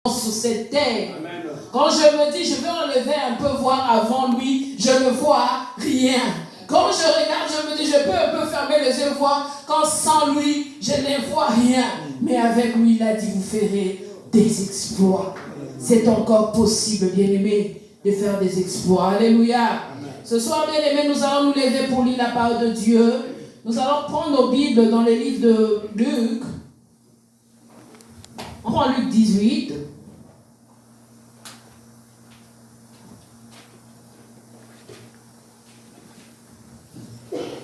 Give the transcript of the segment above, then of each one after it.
sur cette terre. Amen. Quand je me dis, je vais enlever un peu voir avant lui, je ne vois rien. Quand je regarde, je me dis, je peux un peu fermer les yeux, voir, quand sans lui, je ne vois rien. Mais avec lui, il a dit, vous ferez des exploits. C'est encore possible, bien-aimés, de faire des exploits. Alléluia. Amen. Ce soir, bien-aimés, nous allons nous lever pour lire la parole de Dieu. Nous allons prendre nos Bibles dans les livres de Luc. On prend Luc 18.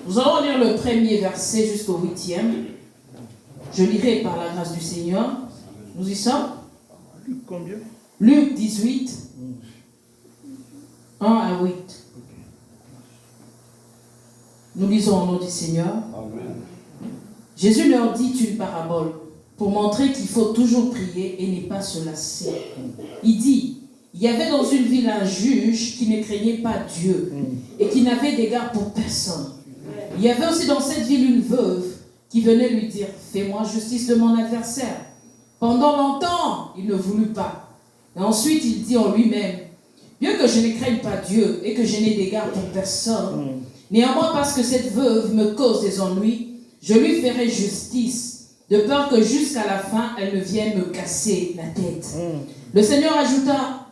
Nous allons lire le premier verset jusqu'au 8e. Je lirai par la grâce du Seigneur. Nous y sommes. Luc combien? Luc 18, 1 à 8. Nous lisons au nom du Seigneur. Amen. Jésus leur dit une parabole pour montrer qu'il faut toujours prier et ne pas se lasser. Il dit, il y avait dans une ville un juge qui ne craignait pas Dieu et qui n'avait d'égard pour personne. Il y avait aussi dans cette ville une veuve qui venait lui dire, fais-moi justice de mon adversaire. Pendant longtemps, il ne voulut pas. Et ensuite, il dit en lui-même, bien que je ne craigne pas Dieu et que je n'ai d'égard pour personne, néanmoins parce que cette veuve me cause des ennuis, je lui ferai justice, de peur que jusqu'à la fin, elle ne vienne me casser la tête. Le Seigneur ajouta,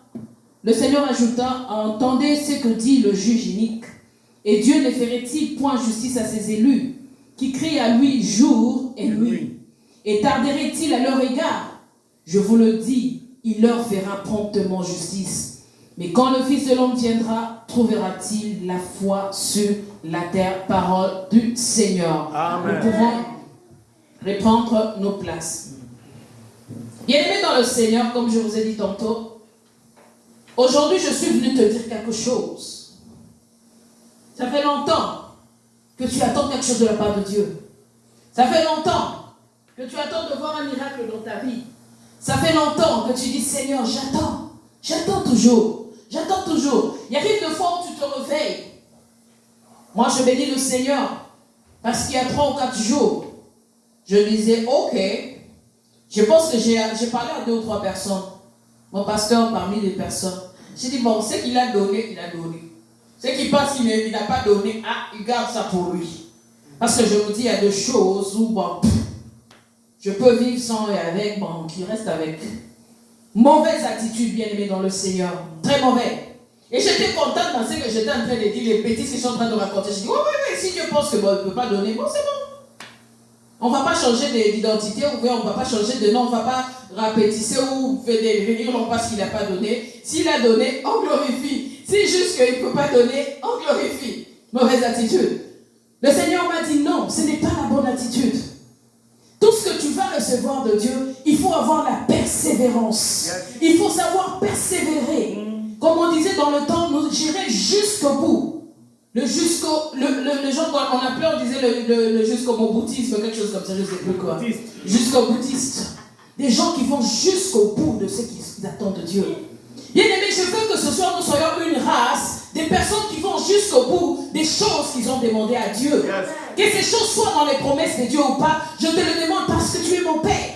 entendez ce que dit le juge inique. Et Dieu ne ferait-il point justice à ses élus, qui crient à lui jour et nuit? Et tarderait-il à leur égard? Je vous le dis, il leur fera promptement justice. Mais quand le Fils de l'homme viendra, trouvera-t-il la foi sur la terre? Parole du Seigneur. Amen. Nous pouvons reprendre nos places. Bien-aimés dans le Seigneur, comme je vous ai dit tantôt, aujourd'hui je suis venu te dire quelque chose. Ça fait longtemps que tu attends quelque chose de la part de Dieu. Ça fait longtemps que tu attends de voir un miracle dans ta vie. Ça fait longtemps que tu dis, Seigneur, j'attends toujours. Il arrive des fois où tu te réveilles. Moi, je bénis le Seigneur parce qu'il y a 3 ou 4 jours, je disais, ok, je pense que j'ai parlé à 2 ou 3 personnes. Mon pasteur parmi les personnes. J'ai dit, bon, ce qu'il a donné, il a donné. Ce qui pense qu'il n'a pas donné, il garde ça pour lui. Parce que je vous dis, il y a des choses où, bon, je peux vivre sans et avec, bon, qui reste avec. Mauvaise attitude, bien-aimée dans le Seigneur. Très mauvais. Et j'étais contente dans ce que j'étais en train de dire, les bêtises que je suis en train de raconter. Je dis, oui, si Dieu pense que bon, il ne peut pas donner, bon, c'est bon. On ne va pas changer d'identité, ou on ne va pas changer de nom, on ne va pas répétisser ou venir non parce qu'il n'a pas donné. S'il a donné, on glorifie. Si juste qu'il ne peut pas donner, on glorifie. Mauvaise attitude. Le Seigneur m'a dit non, ce n'est pas la bonne attitude. Tout ce que tu vas recevoir de Dieu, il faut avoir la persévérance. Il faut savoir persévérer. Comme on disait dans le temps, nous j'irai jusqu'au bout. Le gens qu'on appelait, on disait le jusqu'au boutisme, quelque chose comme ça, je ne sais plus quoi. Jusqu'au boutiste. Des gens qui vont jusqu'au bout de ce qu'ils attendent de Dieu. Bien-aimés, je veux que ce soir nous soyons une race, des personnes qui vont jusqu'au bout des choses qu'ils ont demandées à Dieu. Que ces choses soient dans les promesses de Dieu ou pas, je te le demande parce que tu es mon Père.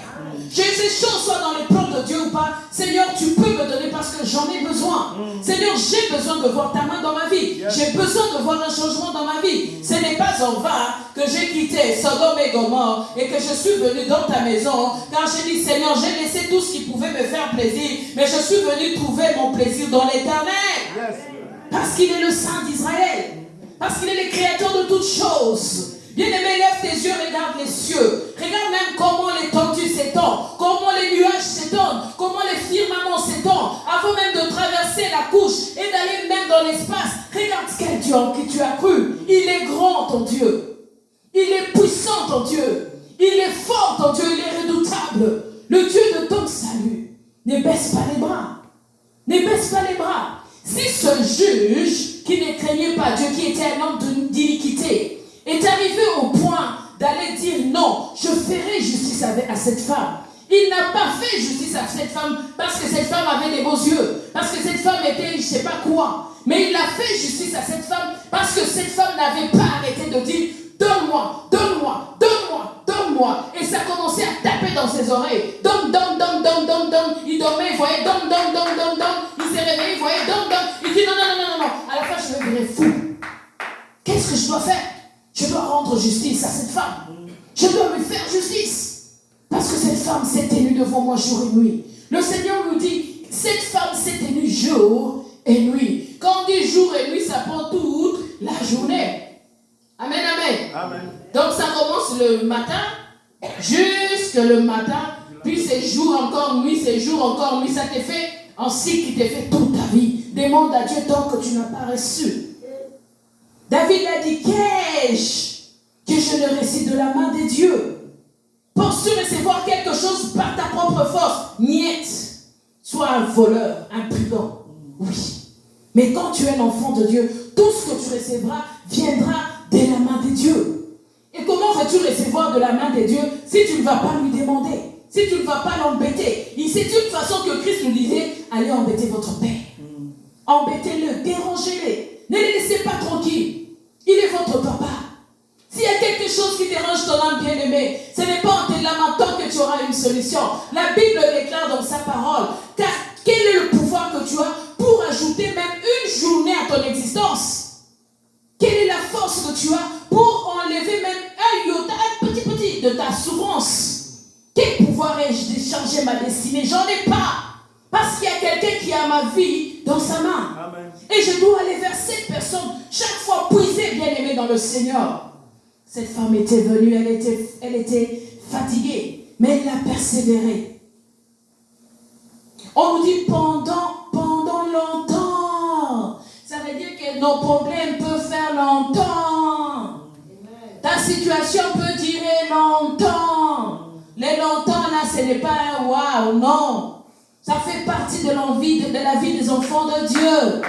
Que ces choses soient dans les plans de Dieu ou pas, Seigneur, tu peux me donner parce que j'en ai besoin. Seigneur, j'ai besoin de voir ta main dans ma vie. J'ai besoin de voir un changement dans ma vie. Ce n'est pas en vain que j'ai quitté Sodome et Gomorrhe et que je suis venu dans ta maison. Car j'ai dit, Seigneur, j'ai laissé tout ce qui pouvait me faire plaisir, mais je suis venu trouver mon plaisir dans l'Éternel. Parce qu'il est le Saint d'Israël. Parce qu'il est le créateur de toutes choses. Bien-aimé, lève tes yeux, regarde les cieux. Regarde même comment l'étendue s'étend, comment les nuages s'étendent, comment les firmaments s'étendent, avant même de traverser la couche et d'aller même dans l'espace. Regarde quel Dieu en qui tu as cru. Il est grand, ton Dieu. Il est puissant, ton Dieu. Il est fort, ton Dieu. Il est redoutable. Le Dieu de ton salut. Ne baisse pas les bras. Ne baisse pas les bras. Si ce juge qui ne craignait pas Dieu, qui était un homme d'iniquité, est arrivé au point d'aller dire non, je ferai justice à cette femme. Il n'a pas fait justice à cette femme parce que cette femme avait des beaux yeux, parce que cette femme était je ne sais pas quoi. Mais il a fait justice à cette femme parce que cette femme n'avait pas arrêté de dire donne-moi, donne-moi, donne-moi, donne-moi. Et ça commençait à taper dans ses oreilles. Donne. Il dormait, il voyait dom. Il s'est réveillé, il voyait dom. Il dit non. À la fin, je me virais fou. Qu'est-ce que je dois faire? Je dois rendre justice à cette femme. Je dois lui faire justice. Parce que cette femme s'est tenue devant moi jour et nuit. Le Seigneur nous dit, cette femme s'est tenue jour et nuit. Quand on dit jour et nuit, ça prend toute la journée. Amen. Donc ça commence le matin, jusque le matin, puis c'est jour encore nuit, c'est jour encore nuit. Ça t'est fait en cycle qui t'est fait toute ta vie. Demande à Dieu tant que tu n'as pas reçu. David a dit, qu'ai-je que je le récite de la main des dieux? Penses-tu recevoir quelque chose par ta propre force? Niet. Sois un voleur, imprudent. Oui. Mais quand tu es l'enfant de Dieu, tout ce que tu recevras viendra de la main des dieux. Et comment vas-tu recevoir de la main des dieux si tu ne vas pas lui demander, si tu ne vas pas l'embêter? C'est une façon que Christ nous disait, allez embêter votre Père. Embêtez-le, dérangez-les. Ne les laissez pas tranquilles. Il est votre papa. S'il y a quelque chose qui dérange ton âme bien-aimée, ce n'est pas en te lamentant que tu auras une solution. La Bible déclare dans sa parole, car quel est le pouvoir que tu as pour ajouter même une journée à ton existence? Quelle est la force que tu as pour enlever même un iota, un petit de ta souffrance? Quel pouvoir ai-je de changer ma destinée? J'en ai pas. Parce qu'il y a quelqu'un qui a ma vie dans sa main. Amen. Et je dois aller vers cette personne, chaque fois puiser bien-aimé dans le Seigneur. Cette femme était venue, elle était fatiguée, mais elle a persévéré. On nous dit pendant longtemps. Ça veut dire que nos problèmes peuvent faire longtemps. Ta situation peut durer longtemps. Les longtemps là, ce n'est pas un waouh, non. Ça fait partie de la vie des enfants de Dieu.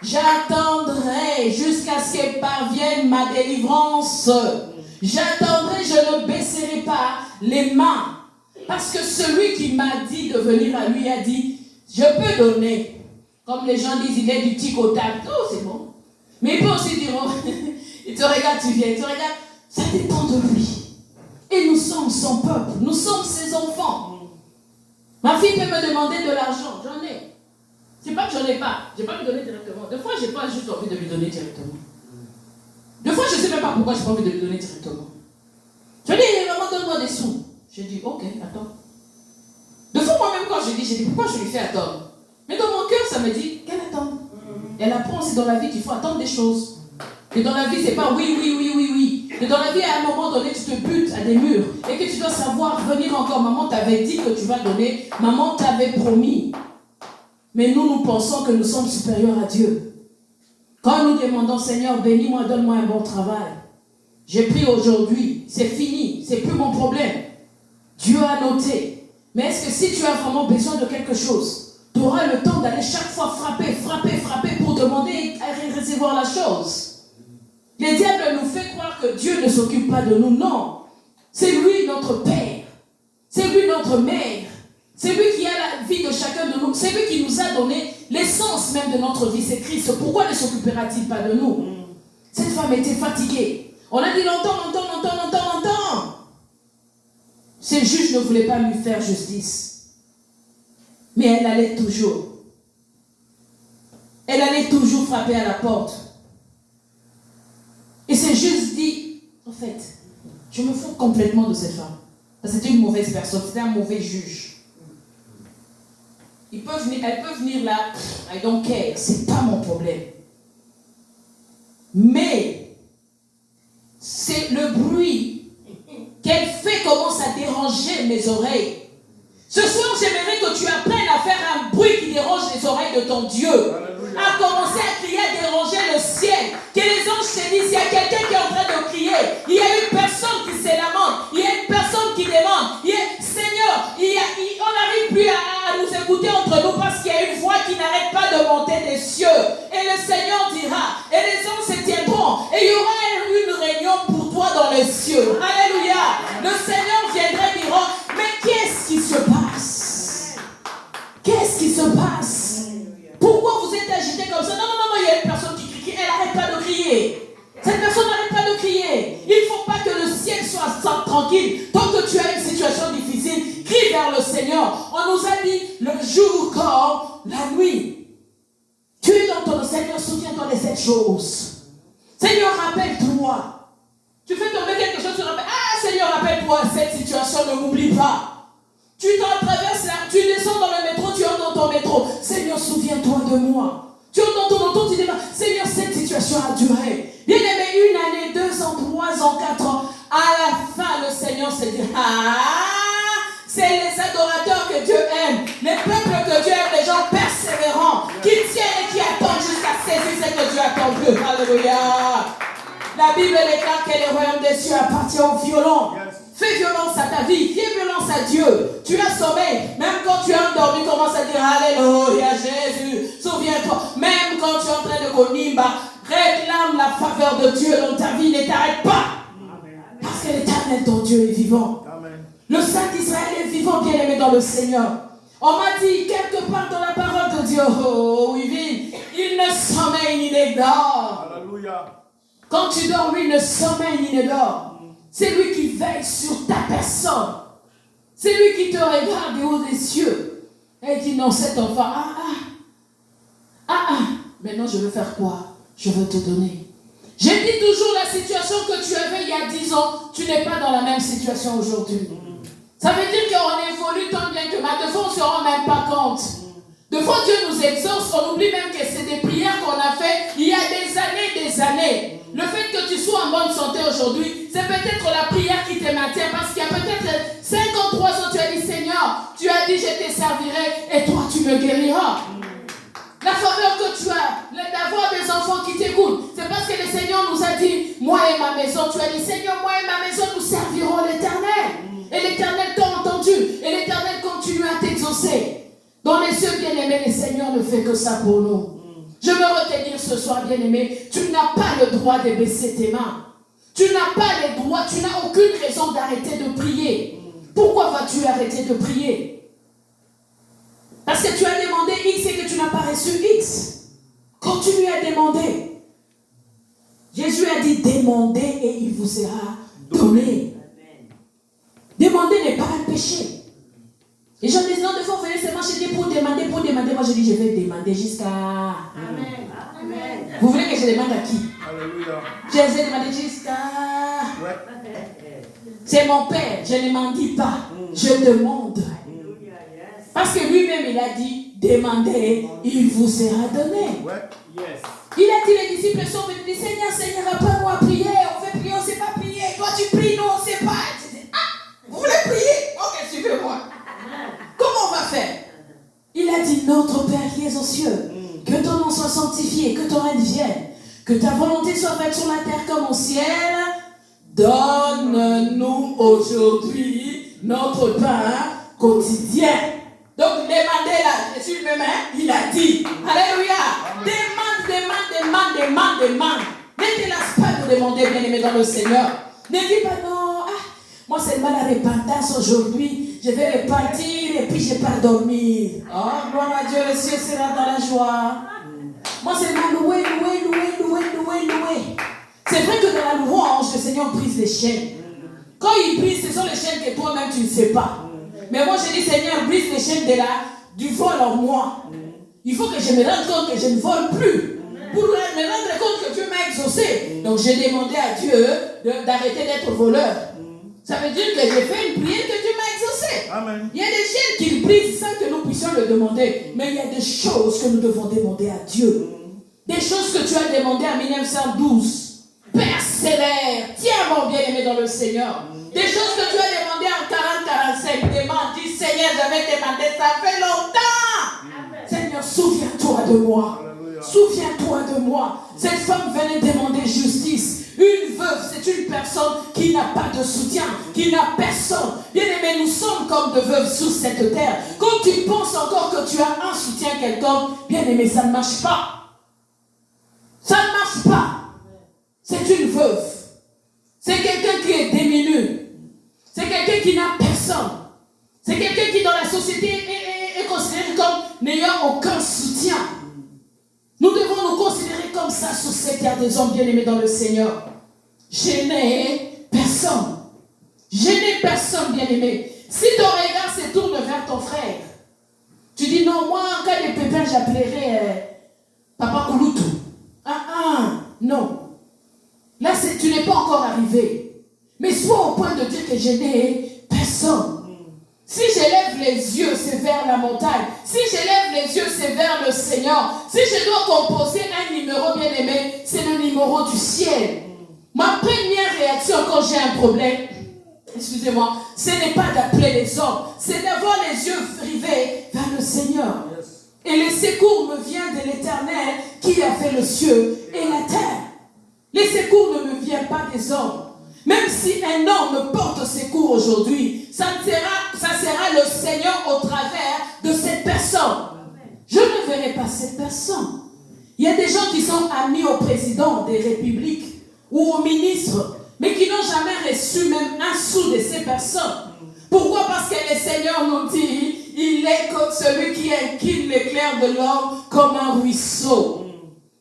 J'attendrai jusqu'à ce que parvienne ma délivrance. J'attendrai, je ne baisserai pas les mains. Parce que celui qui m'a dit de venir à lui a dit, je peux donner. Comme les gens disent, il est du tic au tac. Oh, c'est bon. Mais il peut aussi dire, oh, il te regarde, tu viens, il te regarde. Ça dépend de lui. Et nous sommes son peuple, nous sommes ses enfants. Ma fille peut me demander de l'argent, j'en ai. C'est pas que j'en ai pas, je n'ai pas lui donner directement. Des fois, je n'ai pas juste envie de lui donner directement. Des fois, je ne sais même pas pourquoi je n'ai pas envie de lui donner directement. Je dis, maman, donne-moi des sous. Je dis, ok, attends. Des fois, moi-même, quand je dis, pourquoi je lui fais attendre? Mais dans mon cœur, ça me dit, qu'elle attend. Elle apprend aussi dans la vie qu'il faut attendre des choses. Et dans la vie, c'est pas oui. Et dans la vie, à un moment donné, tu te butes à des murs. Et que tu dois savoir venir encore. Maman t'avait dit que tu vas donner. Maman t'avait promis. Mais nous pensons que nous sommes supérieurs à Dieu. Quand nous demandons, Seigneur, bénis-moi, donne-moi un bon travail. J'ai pris aujourd'hui. C'est fini. C'est plus mon problème. Dieu a noté. Mais est-ce que si tu as vraiment besoin de quelque chose, tu auras le temps d'aller chaque fois frapper pour demander à recevoir la chose? Le diable nous fait croire que Dieu ne s'occupe pas de nous. Non. C'est lui notre Père. C'est lui notre Mère. C'est lui qui a la vie de chacun de nous. C'est lui qui nous a donné l'essence même de notre vie. C'est Christ. Pourquoi ne s'occupera-t-il pas de nous? Cette femme était fatiguée. On a dit longtemps. Ces juges ne voulaient pas lui faire justice. Mais elle allait toujours. Elle allait toujours frapper à la porte. Et c'est juste dit, en fait, je me fous complètement de cette femme. Parce que c'était une mauvaise personne, c'était un mauvais juge. Elle peut venir là, I don't care, c'est pas mon problème. Mais, c'est le bruit qu'elle fait commence à déranger mes oreilles. Ce soir, j'aimerais que tu apprennes à faire un bruit qui dérange les oreilles de ton Dieu. À commencer à crier, à déranger le ciel. Que les anges se disent, il y a quelqu'un qui est en train de crier. Il y a une personne qui se lamente. Il y a une personne qui demande. Seigneur, on n'arrive plus à nous écouter entre nous parce qu'il y a une voix qui n'arrête pas de monter des cieux. Et le Seigneur dira, et les anges se tiendront. Et il y aura une réunion pour toi dans les cieux. Alléluia. Le Seigneur viendra et dira, mais qu'est-ce qui se passe? Qu'est-ce qui se passe? Pourquoi vous êtes agité comme ça? Non, il y a une personne qui crie, elle n'arrête pas de crier. Cette personne n'arrête pas de crier. Il ne faut pas que le ciel soit tranquille. Tant que tu as une situation difficile, crie vers le Seigneur. On nous a dit, le jour comme la nuit. Tu es dans ton Seigneur, souviens-toi de cette chose. Seigneur, rappelle-toi. Tu fais tomber quelque chose, tu rappelles. Ah, Seigneur, rappelle-toi cette situation, ne m'oublie pas. Tu t'en traverses là, tu descends dans le métro, tu entres dans ton métro. Seigneur, souviens-toi de moi. Tu entres dans ton auto, tu dis, Seigneur, cette situation a duré. Bien aimé, 1 année, 2 ans, 3 ans, 4 ans. À la fin, le Seigneur se dit, c'est les adorateurs que Dieu aime. Les peuples que Dieu aime, les gens persévérants, qui tiennent et qui attendent jusqu'à saisir ce que Dieu attend d'eux. Alléluia. La Bible déclare que le royaume des cieux appartient aux violents. Fais violence à ta vie, fais violence à Dieu. Tu as sommeil, même quand tu es endormi, commence à dire Alléluia Jésus. Souviens-toi, même quand tu es en train de konimba, réclame la faveur de Dieu dans ta vie, ne t'arrête pas. Parce que l'Éternel, ton Dieu, est vivant. Amen. Le Saint d'Israël est vivant, bien aimé dans le Seigneur. On m'a dit quelque part dans la parole de Dieu, oh oui, il ne sommeille ni ne dort. Alléluia. Quand tu dors, lui ne sommeille ni ne dort. C'est lui qui veille sur ta personne. C'est lui qui te regarde du haut des cieux. Et il dit non, cet enfant, maintenant je veux faire quoi? Je veux te donner. J'ai dit toujours la situation que tu avais il y a 10 ans, tu n'es pas dans la même situation aujourd'hui. Ça veut dire qu'on évolue tant bien que mal. De fois, on ne se rend même pas compte. De fois, Dieu nous exauce, on oublie même que c'est des prières qu'on a fait il y a des années. Le fait que tu sois en bonne santé aujourd'hui, c'est peut-être la prière qui te maintient. Parce qu'il y a peut-être 53 ans, tu as dit Seigneur, tu as dit je te servirai et toi tu me guériras. La faveur que tu as, d'avoir des enfants qui t'écoutent, c'est parce que le Seigneur nous a dit, moi et ma maison, tu as dit Seigneur, moi et ma maison, nous servirons l'Éternel. Et l'Éternel t'a entendu. Et l'Éternel continue à t'exaucer. Dans les cieux bien-aimés, le Seigneur ne fait que ça pour nous. Je veux retenir ce soir, bien-aimé, tu n'as pas le droit de baisser tes mains. Tu n'as pas le droit, tu n'as aucune raison d'arrêter de prier. Pourquoi vas-tu arrêter de prier? Parce que tu as demandé X et que tu n'as pas reçu X. Continue à demander. Jésus a dit, demandez et il vous sera donné. Demander n'est pas un péché. Les gens disent, non, des fois, vous venez seulement chez Dieu pour demander. Moi, je dis, je vais demander jusqu'à... Amen. Amen. Vous voulez que je demande à qui? Alléluia. Je vais demander jusqu'à... Ouais. C'est mon Père, je ne m'en dis pas. Je demande. Parce que lui-même, il a dit, demandez, il vous sera donné. Ouais. Yes. Il a dit, les disciples sont venus, ils disent, Seigneur, apprends-nous à prier. On fait prier, on ne sait pas prier. Toi, tu pries, nous, on ne sait pas. Vous voulez prier? Ok, suivez-moi. Comment on va faire? Il a dit, notre Père qui es aux cieux, que ton nom soit sanctifié, que ton règne vienne, que ta volonté soit faite sur la terre comme au ciel. Donne-nous aujourd'hui notre pain quotidien. Donc, demandez là, Jésus lui-même, il a dit, Alléluia, demande. Ne te lasse pas de demander, bien-aimé dans le Seigneur. Ne dis pas non. Moi, c'est mal à repentance aujourd'hui. Je vais repartir et puis je pars dormir. Oh, gloire à Dieu, le ciel sera dans la joie. Moi, c'est mal louer. C'est vrai que dans la louange, le Seigneur brise les chaînes. Quand il brise, ce sont les chaînes que toi-même tu ne sais pas. Mais moi, je dis, Seigneur, brise les chaînes du vol en moi. Il faut que je me rende compte que je ne vole plus. Pour me rendre compte que Dieu m'a exaucé. Donc, j'ai demandé à Dieu d'arrêter d'être voleur. Ça veut dire que j'ai fait une prière que Dieu m'a exaucé. Amen. Il y a des chaînes qu'il brise sans que nous puissions le demander. Mais il y a des choses que nous devons demander à Dieu. Des choses que tu as demandées en 1912. Persévère. Tiens, mon bien-aimé dans le Seigneur. Des choses que tu as demandées en 40-45. Demande, dis Seigneur, j'avais demandé, ça fait longtemps. Amen. Seigneur, souviens-toi de moi. Alléluia. Souviens-toi de moi. Cette femme venait demander justice. Une veuve, c'est une personne qui n'a pas de soutien, qui n'a personne. Bien aimé, nous sommes comme de veuves sous cette terre. Quand tu penses encore que tu as un soutien quelconque, bien aimé, ça ne marche pas. Ça ne marche pas. C'est une veuve. C'est quelqu'un qui est démuni. C'est quelqu'un qui n'a personne. C'est quelqu'un qui dans la société est considéré comme n'ayant aucun soutien. Nous devons nous considérer comme ça sur cette terre des hommes bien-aimés dans le Seigneur. Je n'ai personne. Je n'ai personne, bien-aimé. Si ton regard se tourne vers ton frère, Tu dis non, moi, en cas de pépin, j'appellerai Papa Kouloutou. Non. Là, tu n'es pas encore arrivé. Mais sois au point de dire que je n'ai personne. Si j'élève les yeux, c'est vers la montagne. Si j'élève les yeux, c'est vers le Seigneur. Si je dois composer un numéro bien aimé, c'est le numéro du ciel. Ma première réaction quand j'ai un problème, excusez-moi, ce n'est pas d'appeler les hommes, c'est d'avoir les yeux rivés vers le Seigneur. Et le secours me vient de l'Éternel qui a fait le ciel et la terre. Les secours ne me viennent pas des hommes. Même si un homme me porte secours aujourd'hui, ça sera le Seigneur au travers de cette personne. Je ne verrai pas cette personne. Il y a des gens qui sont amis au président des républiques ou au ministre, mais qui n'ont jamais reçu même un sou de ces personnes. Pourquoi? Parce que le Seigneur nous dit, il est comme celui qui incline l'éclair de l'homme comme un ruisseau.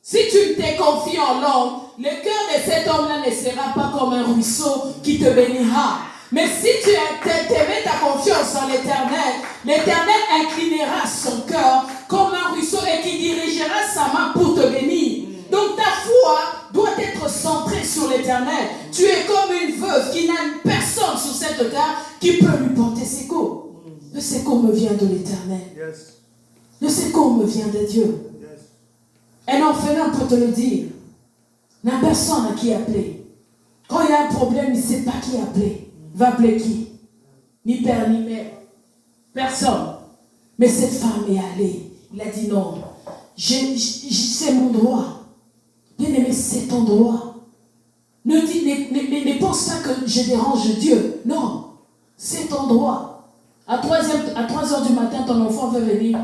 Si tu t'es confié en l'homme, le cœur de cet homme-là ne sera pas comme un ruisseau qui te bénira. Mais si tu mets ta confiance en l'Éternel, l'Éternel inclinera son cœur comme un ruisseau et qui dirigera sa main pour te bénir. Donc ta foi doit être centrée sur l'Éternel. Tu es comme une veuve qui n'a personne sur cette terre qui peut lui porter secours. Le secours me vient de l'Éternel. Yes. Le secours me vient de Dieu. Yes. Un orphelin peut te le dire. Il n'a personne à qui appeler. Quand il y a un problème, il ne sait pas qui appeler. Il va appeler qui? Ni père, ni mère. Personne. Mais cette femme est allée. Il a dit non. C'est mon droit. Bien aimé, c'est ton droit. Ne pense pas que je dérange Dieu. Non. C'est ton droit. À 3 heures du matin, ton enfant veut venir.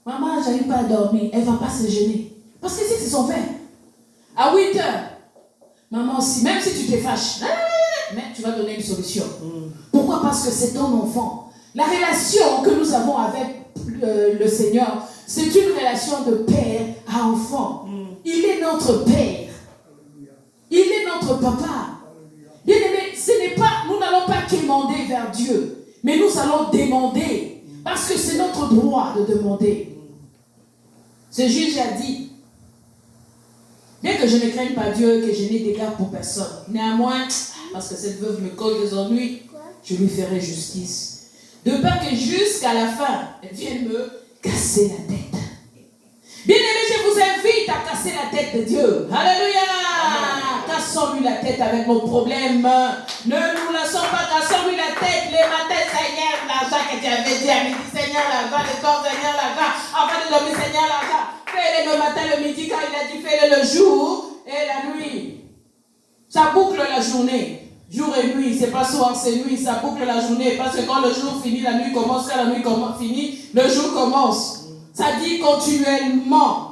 Maman, j'arrive pas à dormir. Elle ne va pas se gêner. Parce que c'est son père. À 8 heures, maman aussi, même si tu te fâches, mais tu vas donner une solution. Pourquoi? Parce que c'est ton enfant. La relation que nous avons avec le Seigneur, c'est une relation de père à enfant. Il est notre père. Il est notre papa. Bien aimé, nous n'allons pas quémander vers Dieu. Mais nous allons demander, parce que c'est notre droit de demander. Ce juge a dit, bien que je ne craigne pas Dieu, que je n'ai d'égard pour personne, néanmoins, parce que cette veuve me cause des ennuis, je lui ferai justice. De peur que jusqu'à la fin, elle vienne me casser la tête. Bien aimé, je vous invite à casser la tête de Dieu. Alléluia! Cassons-lui la tête avec nos problèmes. Ne nous laissons pas, cassons-lui la tête. Les matins, Seigneur, l'argent que tu avais dit à midi, Seigneur, l'argent, le corps, Seigneur, l'argent. Avant de dormir, Seigneur, l'argent. Fais-le le matin, le midi, quand il a dit, fais-le le jour et la nuit. Ça boucle la journée. Jour et nuit, c'est pas soir, c'est nuit. Ça boucle la journée. Parce que quand le jour finit, la nuit commence. Quand la nuit finit, le jour commence. Ça dit continuellement.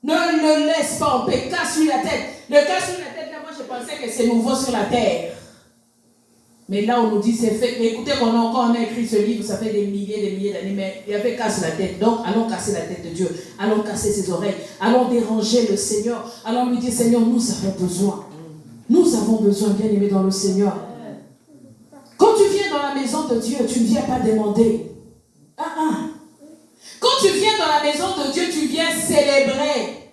Ne le laisse pas en paix. Casse-lui la tête. Le casse-lui la tête, là, moi je pensais que c'est nouveau sur la terre. Mais là, on nous dit c'est fait. Mais écoutez, quand on a écrit ce livre, ça fait des milliers d'années, mais il y avait casse la tête. Donc, allons casser la tête de Dieu. Allons casser ses oreilles. Allons déranger le Seigneur. Allons lui dire, Seigneur, nous avons besoin. Nous avons besoin, bien aimé dans le Seigneur. Quand tu viens dans la maison de Dieu, tu ne viens pas demander. Quand tu viens dans la maison de Dieu, tu viens célébrer.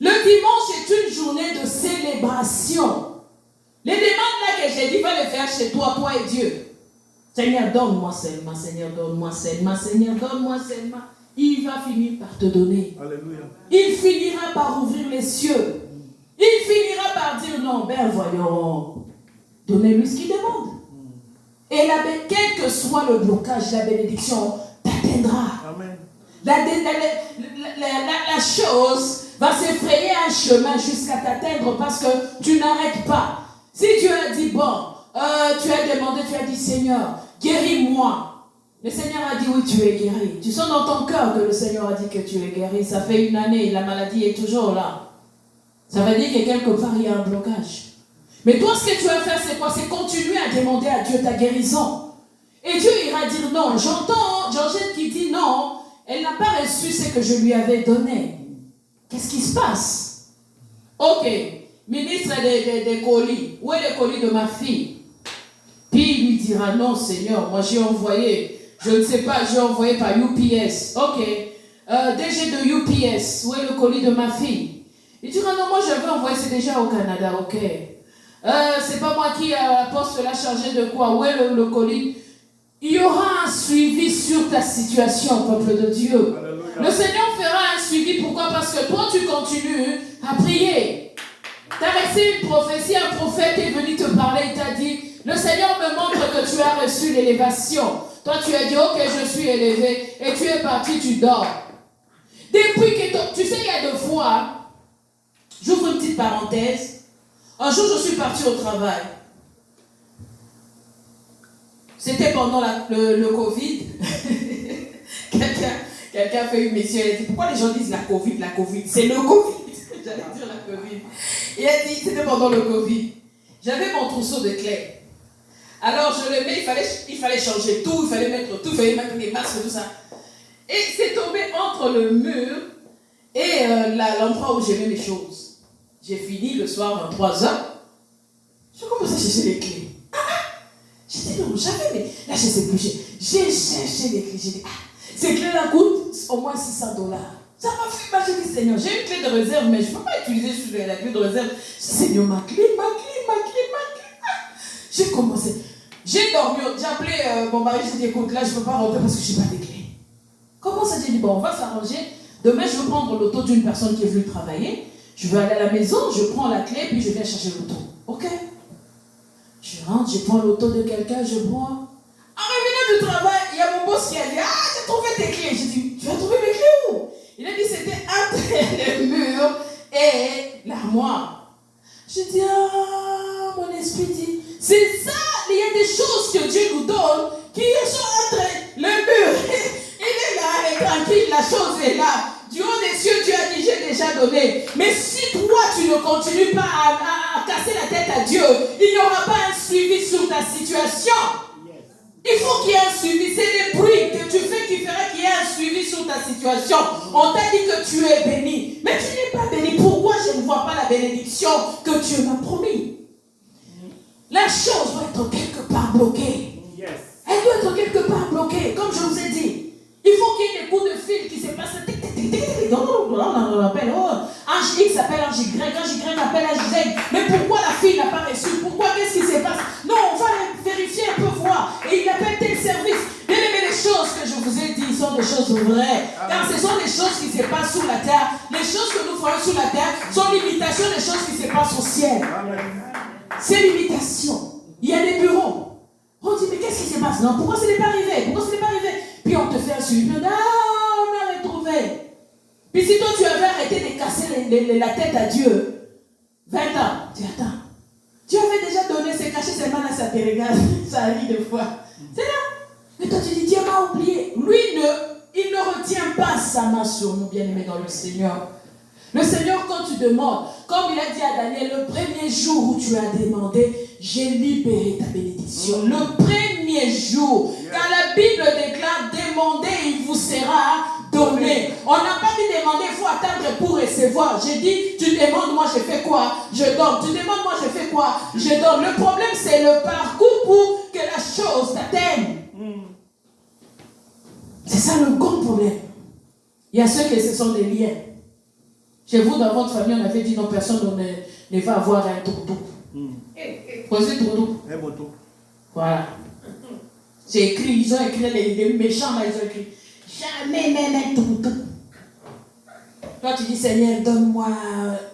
Le dimanche est une journée de célébration. Les demandes là que j'ai dit, va les faire chez toi et Dieu. Seigneur, donne-moi seulement, Seigneur, donne-moi seulement, Seigneur, donne-moi seulement. Il va finir par te donner. Alléluia. Il finira par ouvrir les cieux. Il finira par dire non, ben voyons, donnez-lui ce qu'il demande. Et quel que soit le blocage, la bénédiction t'atteindra. Amen. La chose va s'effrayer un chemin jusqu'à t'atteindre parce que tu n'arrêtes pas. Si Dieu a dit, bon, tu as demandé, tu as dit, Seigneur, guéris-moi. Le Seigneur a dit, oui, tu es guéri. Tu sens dans ton cœur que le Seigneur a dit que tu es guéri. Ça fait 1 année, la maladie est toujours là. Ça veut dire que quelque part, il y a un blocage. Mais toi, ce que tu vas faire, c'est quoi? C'est continuer à demander à Dieu ta guérison. Et Dieu ira dire non. J'entends Georgette qui dit non. Elle n'a pas reçu ce que je lui avais donné. Qu'est-ce qui se passe? Ok. Ministre des colis. Où est le colis de ma fille? Puis il lui dira non, Seigneur. Moi, j'ai envoyé Je ne sais pas, j'ai envoyé par UPS. Ok. DG de UPS, où est le colis de ma fille? Il dit, non, moi je vais envoyer, c'est déjà au Canada, ok. C'est pas moi qui a la poste là chargé de quoi? Où est le colis? Il y aura un suivi sur ta situation, peuple de Dieu. Alléluia. Le Seigneur fera un suivi. Pourquoi? Parce que toi, tu continues à prier. Tu as reçu une prophétie, un prophète est venu te parler, il t'a dit, le Seigneur me montre que tu as reçu l'élévation. Toi, tu as dit, ok, je suis élevé, et tu es parti, tu dors. Depuis que tu sais, il y a 2 fois, j'ouvre une petite parenthèse, un jour, je suis partie au travail. C'était pendant le Covid. Quelqu'un fait une mission, il a dit, pourquoi les gens disent la Covid? C'est le Covid. J'allais dire la Covid. Il a dit, c'était pendant le Covid. J'avais mon trousseau de clés. Alors je le mets, il fallait changer tout, il fallait mettre tout, il fallait mettre les masques, tout ça. Et c'est tombé entre le mur et l'endroit où j'ai mis mes choses. J'ai fini le soir à 3h. Je commence à chercher les clés. J'ai dit non, jamais, mais là je ne sais plus. J'ai cherché les clés. J'ai dit, ces clés-là coûtent au moins $600. Ça m'a fait mal. J'ai dit, Seigneur, j'ai une clé de réserve, mais je ne peux pas utiliser la clé de réserve. J'ai dit, Seigneur, ma clé. J'ai commencé. J'ai dormi, j'ai appelé mon mari, j'ai dit, écoute, là je ne peux pas rentrer parce que je n'ai pas de clés. Comment ça? J'ai dit, bon, on va s'arranger. Demain, je vais prendre l'auto d'une personne qui est venue travailler. Je vais aller à la maison, je prends la clé, puis je viens chercher l'auto. Ok? Je rentre, je prends l'auto de quelqu'un, je prends. En revenant du travail, il y a mon boss qui a dit, j'ai trouvé tes clés. J'ai dit, tu as trouvé mes clés où? Il a dit, c'était entre le mur et l'armoire. J'ai dit, mon esprit dit, c'est ça, il y a des choses que Dieu nous donne qui sont entre le mur. Il est là, il est tranquille, la chose est là. Du haut des cieux, Dieu a dit, j'ai déjà donné. Mais si toi, tu ne continues pas à casser la tête à Dieu, il n'y aura pas un suivi sur ta situation. Il faut qu'il y ait un suivi. C'est des bruits que tu fais qui feraient qu'il y ait un suivi sur ta situation. On t'a dit que tu es béni. Mais tu n'es pas béni. Pourquoi je ne vois pas la bénédiction que Dieu m'a promis? La chose doit être quelque part bloquée. Elle doit être quelque part bloquée. Comme je vous ai dit. Il faut qu'il y ait des coups de fil qui se passent. On appelle ange X appelle ange Y appelle ange Z. Mais pourquoi la fille n'a pas reçu? Pourquoi? Qu'est-ce qui se passe? Non, on va vérifier un peu, voir. Et il appelle tel service. Bien aimé, les choses que je vous ai dit sont des choses vraies. Car ce sont des choses qui se passent sur la terre. Les choses que nous voyons sur la terre sont l'imitation des choses qui se passent au ciel. C'est l'imitation. Il y a des bureaux. On dit, mais qu'est-ce qui se passe? Non, pourquoi ce n'est pas arrivé? Puis on te fait un suivi. On a retrouvé. Puis si toi tu avais arrêté de casser la tête à Dieu, 20 ans, tu attends. Dieu avait déjà donné ses cachets, seulement là, ça te regarde. Ça arrive des fois. C'est là. Mais toi tu dis, Dieu m'a oublié. Lui, il ne retient pas sa main sur nous, bien-aimés dans le Seigneur. Le Seigneur, quand tu demandes, comme il a dit à Daniel, le premier jour où tu as demandé, j'ai libéré ta bénédiction. Le premier jour. Car la Bible déclare, demandez, il vous sera donné. On n'a pas dit demander, il faut attendre pour recevoir. J'ai dit, tu demandes, moi je fais quoi? Je donne. Tu demandes, moi je fais quoi? Je donne. Le problème, c'est le parcours pour que la chose t'atteigne. C'est ça le grand problème. Il y a ceux qui ce sont des liens. Chez vous, dans votre famille, on avait dit non, personne ne va avoir un tour-tour. Posez tour-tour. Voilà. J'ai écrit, ils ont écrit, les méchants là, ils ont écrit. Jamais même un tour-tour. Toi, tu dis, Seigneur, donne-moi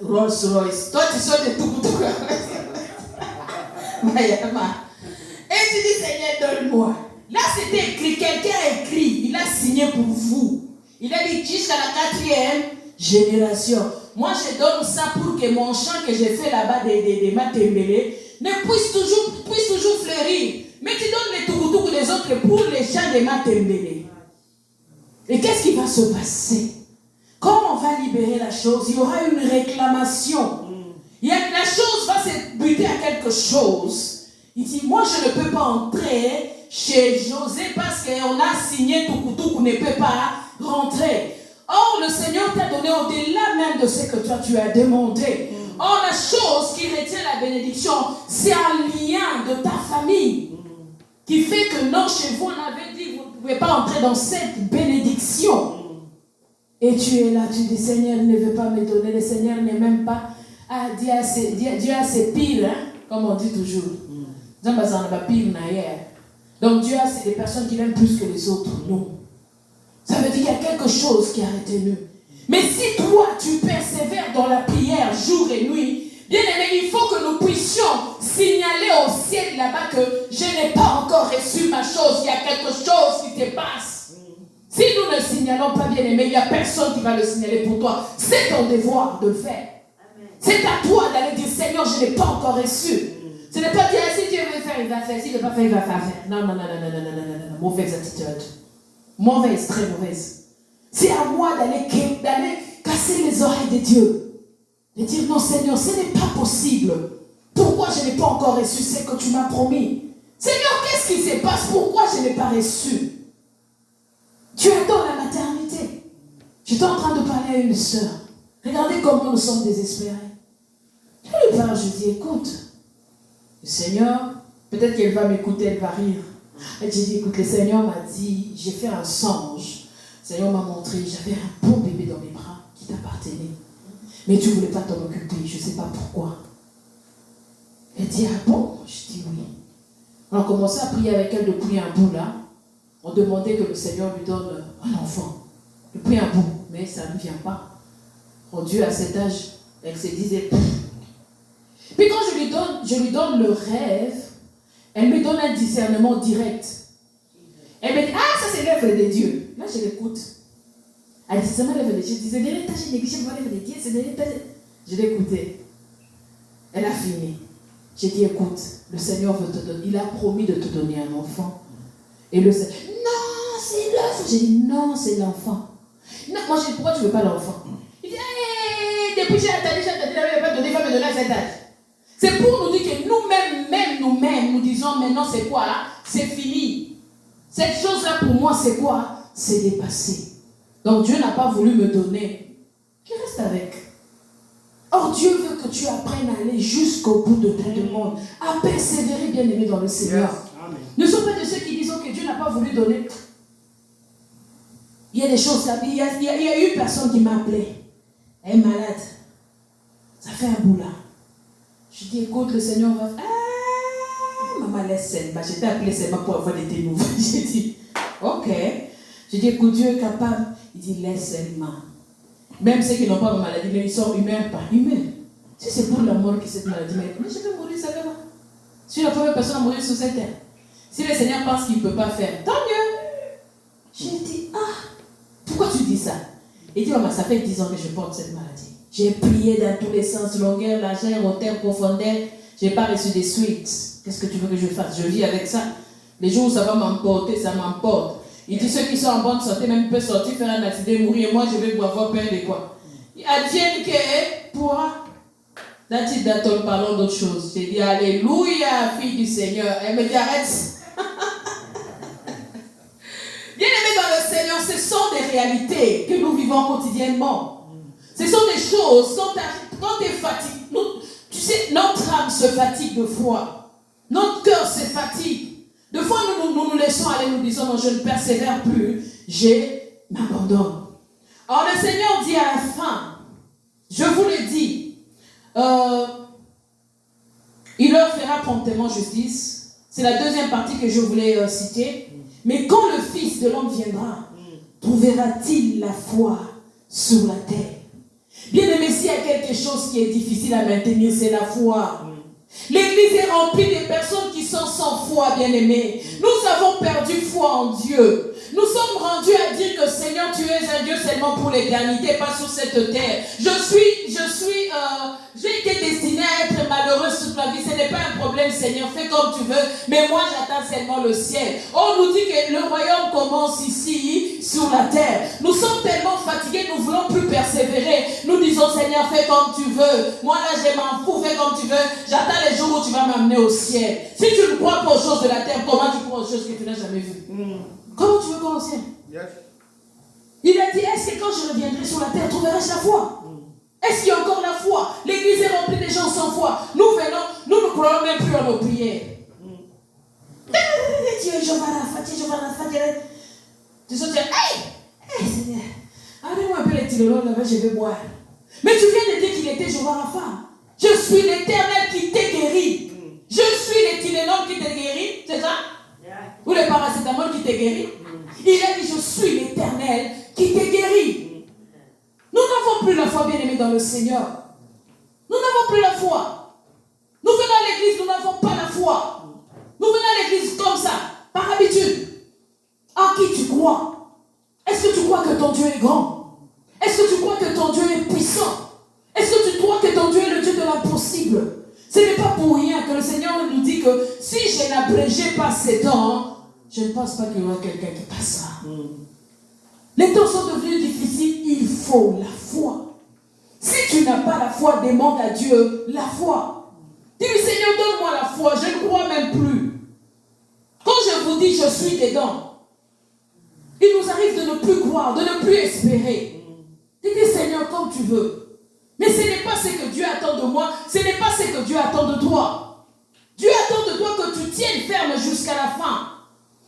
Rolls-Royce. Toi, tu sors des tour-tour. Et tu dis, Seigneur, donne-moi. Là, c'était écrit, quelqu'un a écrit, il a signé pour vous. Il a dit, jusqu'à la 4e génération. Moi, je donne ça pour que mon champ que j'ai fait là-bas des Matembele ne puisse toujours fleurir. Mais tu donnes les tourous des autres pour les champs des Matembele. Et qu'est-ce qui va se passer? Quand on va libérer la chose, il y aura une réclamation. La chose va se buter à quelque chose. Il dit, moi, je ne peux pas entrer chez José parce qu'on a signé tout qu'on ne peut pas rentrer. Or, le Seigneur t'a donné au-delà même de ce que toi tu as demandé. Or, la chose qui retient la bénédiction, c'est un lien de ta famille qui fait que non, chez vous, on avait dit, pouvez pas entrer dans cette bénédiction. Et tu es là, tu dis, Seigneur ne veut pas me donner, le Seigneur n'est même pas. Ah, Dieu a ses pires, hein, comme on dit toujours. Donc Dieu a des personnes qui l'aiment plus que les autres. Non. Ça veut dire qu'il y a quelque chose qui a retenu. Mais si toi, tu persévères dans la prière jour et nuit, bien aimé, il faut que nous puissions signaler au ciel là-bas que je n'ai pas encore reçu ma chose. Il y a quelque chose qui te passe. Si nous ne signalons pas, bien aimé, il n'y a personne qui va le signaler pour toi. C'est ton devoir de le faire. C'est à toi d'aller dire, Seigneur, je n'ai pas encore reçu. Ce n'est pas dire, si Dieu veut faire, il va faire. S'il ne veut pas faire, il va faire. Non. Mauvaise attitude. Mauvaise, très mauvaise. C'est à moi d'aller casser les oreilles de Dieu. De dire, non Seigneur, ce n'est pas possible. Pourquoi je n'ai pas encore reçu ce que tu m'as promis? Seigneur, qu'est-ce qui se passe? Pourquoi je n'ai pas reçu? Tu es dans la maternité. J'étais en train de parler à une sœur. Regardez comment nous sommes désespérés. Je lui parle, je dis, écoute, le Seigneur, peut-être qu'elle va m'écouter, elle va rire. Et j'ai dit, écoute, le Seigneur m'a dit, j'ai fait un songe. Le Seigneur m'a montré, j'avais un bon bébé dans mes bras qui t'appartenait. Mais tu ne voulais pas t'en occuper, je ne sais pas pourquoi. Elle dit, ah bon? Je dis oui. On a commencé à prier avec elle depuis un bout là. On demandait que le Seigneur lui donne un enfant. Depuis un bout, mais ça ne vient pas. Rendu à cet âge, elle se disait. Puis quand je lui donne le rêve, elle me donne un discernement direct. Elle me dit, ah, ça c'est l'œuvre de Dieu. Là, je l'écoute. Elle dit, c'est seulement l'œuvre de Dieu. Je disais, j'ai négligé l'œuvre de Dieu, c'est l'œuvre. Je l'écoutais. Elle a fini. J'ai dit, écoute, le Seigneur veut te donner. Il a promis de te donner un enfant. Et le Seigneur, non, c'est l'œuvre. J'ai dit, non, c'est l'enfant. Non, moi, j'ai dit, pourquoi tu ne veux pas l'enfant? Il dit, hey, depuis j'ai attendu, il n'a pas donné, il va me donner à cet âge. C'est pour nous dire que nous-mêmes, nous disons, maintenant c'est quoi là? C'est fini. Cette chose-là pour moi, c'est quoi? C'est dépassé. Donc Dieu n'a pas voulu me donner. Qui reste avec? Or Dieu veut que tu apprennes à aller jusqu'au bout de ta demande, à persévérer bien aimé dans le Seigneur. Yes. Ne sois pas de ceux qui disent que Dieu n'a pas voulu donner. Il y a des choses, il y a eu une personne qui m'a appelé. Elle est malade. Ça fait un bout là. Je dis, écoute, le Seigneur va... Ah, maman, laisse seulement. J'étais appelée seulement pour avoir des nouvelles. J'ai dit, ok. J'ai dit, écoute, Dieu est capable. Il dit, laisse seulement. Même ceux qui n'ont pas de maladie, mais ils sont humains par humains. Si c'est pour la mort qui cette maladie, mais je vais mourir, ça va. Je suis la première personne à mourir sur cette terre. Si le Seigneur pense qu'il ne peut pas faire, tant mieux. J'ai dit, ah, pourquoi tu dis ça? Il dit, maman, ça fait 10 ans que je porte cette maladie. J'ai prié dans tous les sens, longueur, largeur, hauteur, profondeur. Je n'ai pas reçu des suites. Qu'est-ce que tu veux que je fasse? Je vis avec ça. Les jours où ça va m'emporter, ça m'emporte. Il dit, ceux qui sont en bonne santé, même peuvent sortir, faire un accident, mourir. Et moi, je vais avoir peur de quoi? Il advienne que pourra. D'attendre, parlons d'autre chose. J'ai dit, alléluia, fille du Seigneur. Elle me dit, arrête. Bien aimé dans le Seigneur, ce sont des réalités que nous vivons quotidiennement. Ce sont des choses, quand tu es fatigué, tu sais, notre âme se fatigue de foi. Notre cœur se fatigue. De fois, nous laissons aller, nous disons, non, je ne persévère plus, je m'abandonne. Alors le Seigneur dit à la fin, je vous le dis, il leur fera promptement justice. C'est la deuxième partie que je voulais citer. Mais quand le Fils de l'homme viendra, trouvera-t-il la foi sur la terre? Bien aimé, s'il y a quelque chose qui est difficile à maintenir, c'est la foi. L'église est remplie de personnes qui sont sans foi, bien aimés. Nous avons perdu foi en Dieu. Nous sommes rendus à dire que Seigneur, tu es un Dieu seulement pour l'éternité, pas sur cette terre. J'ai été destiné à être malheureux toute ma vie. Ce n'est pas un problème, Seigneur, fais comme tu veux. Mais moi, j'attends seulement le ciel. On nous dit que le royaume commence ici, sur la terre. Nous sommes tellement fatigués, nous ne voulons plus persévérer. Nous disons, Seigneur, fais comme tu veux. Moi, là, je m'en fous, fais comme tu veux. J'attends les jours où tu vas m'amener au ciel. Si tu ne crois pas aux choses de la terre, comment tu crois aux choses que tu n'as jamais vues? Comment tu veux croire au ciel? Yes. Il a dit, est-ce que quand je reviendrai sur la terre, trouverai-je la foi? Est-ce qu'il y a encore la foi? L'église est remplie de gens sans foi. Nous ne croyons même plus à nos prières. Dieu, je vais la fatiguer. Tu sors, hey, Seigneur, amène-moi un peu les Tylenol là-bas, je vais boire. Mais tu viens de dire qu'il était Jéhovah Rapha. Je suis l'Éternel qui t'est guéri. Je suis les Tylenol qui t'est guéri, c'est ça? Ou les paracétamol qui t'est guéri. Il a dit, je suis l'Éternel qui t'est guéri. Nous n'avons plus la foi, bien-aimés, dans le Seigneur. Nous n'avons plus la foi. Nous venons à l'église, nous n'avons pas la foi. Nous venons à l'église comme ça, par habitude. En qui tu crois? Est-ce que tu crois que ton Dieu est grand? Est-ce que tu crois que ton Dieu est puissant? Est-ce que tu crois que ton Dieu est le Dieu de l'impossible? Ce n'est pas pour rien que le Seigneur nous dit que si je n'abrège pas ces temps, je ne pense pas qu'il y aura quelqu'un qui passera. Les temps sont devenus difficiles, il faut la foi. Si tu n'as pas la foi, demande à Dieu la foi. Dis-lui, Seigneur, donne-moi la foi, je ne crois même plus. Quand je vous dis je suis dedans, il nous arrive de ne plus croire, de ne plus espérer. Dis-lui, Seigneur, comme tu veux. Mais ce n'est pas ce que Dieu attend de moi, ce n'est pas ce que Dieu attend de toi. Dieu attend de toi que tu tiennes ferme jusqu'à la fin.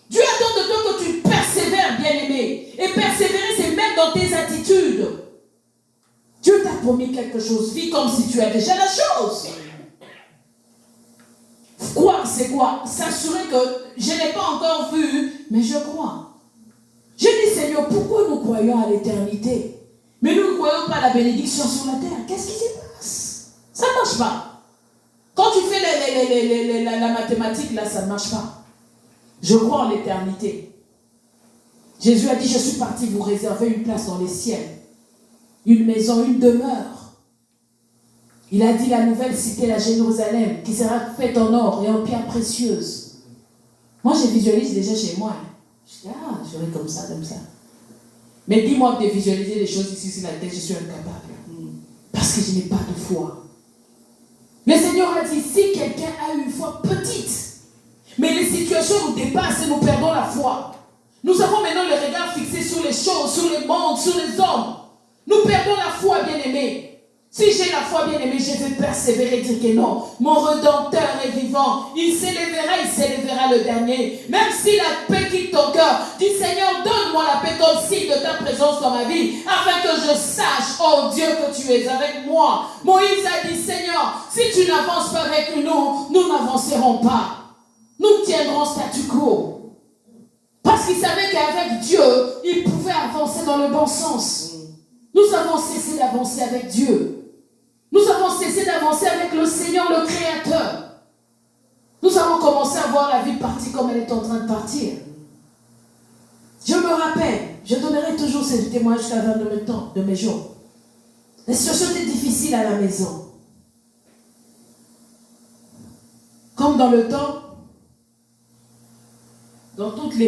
Dieu attend de toi que tu persévères, bien-aimé. Et persévérer, c'est même dans tes attitudes. Dieu t'a promis quelque chose. Vis comme si tu as déjà la chose. Croire, c'est quoi? S'assurer que je n'ai pas encore vu, mais je crois. Je dis, Seigneur, pourquoi nous croyons à l'éternité? Mais nous ne croyons pas à la bénédiction sur la terre. Qu'est-ce qui se passe? Ça ne marche pas. Quand tu fais la mathématique, là, ça ne marche pas. Je crois en l'éternité. Jésus a dit, je suis parti vous réserver une place dans les ciels. Une maison, une demeure. Il a dit la nouvelle cité, la Jérusalem, qui sera faite en or et en pierre précieuse. Moi, je visualise déjà chez moi. Je dis, je vais comme ça, comme ça. Mais dis-moi de visualiser les choses ici sur la tête, je suis incapable. Parce que je n'ai pas de foi. Le Seigneur a dit, si quelqu'un a une foi petite, mais les situations nous dépassent et nous perdons la foi. Nous avons maintenant le regard fixé sur les choses, sur le monde, sur les hommes. Nous perdons la foi, bien-aimés. Si j'ai la foi, bien-aimée, je vais persévérer et dire que non. Mon Rédempteur est vivant. Il s'élèvera le dernier. Même si la paix quitte ton cœur, dis Seigneur, donne-moi la paix comme signe de ta présence dans ma vie, afin que je sache, oh Dieu, que tu es avec moi. Moïse a dit, Seigneur, si tu n'avances pas avec nous, nous n'avancerons pas. Nous tiendrons statu quo. Parce qu'il savait qu'avec Dieu, il pouvait avancer dans le bon sens. Nous avons cessé d'avancer avec Dieu. Nous avons cessé d'avancer avec le Seigneur, le Créateur. Nous avons commencé à voir la vie partir comme elle est en train de partir. Je me rappelle, je donnerai toujours ces témoignages jusqu'à la fin de mes jours. La situation était difficile à la maison. Comme dans le temps, dans toutes les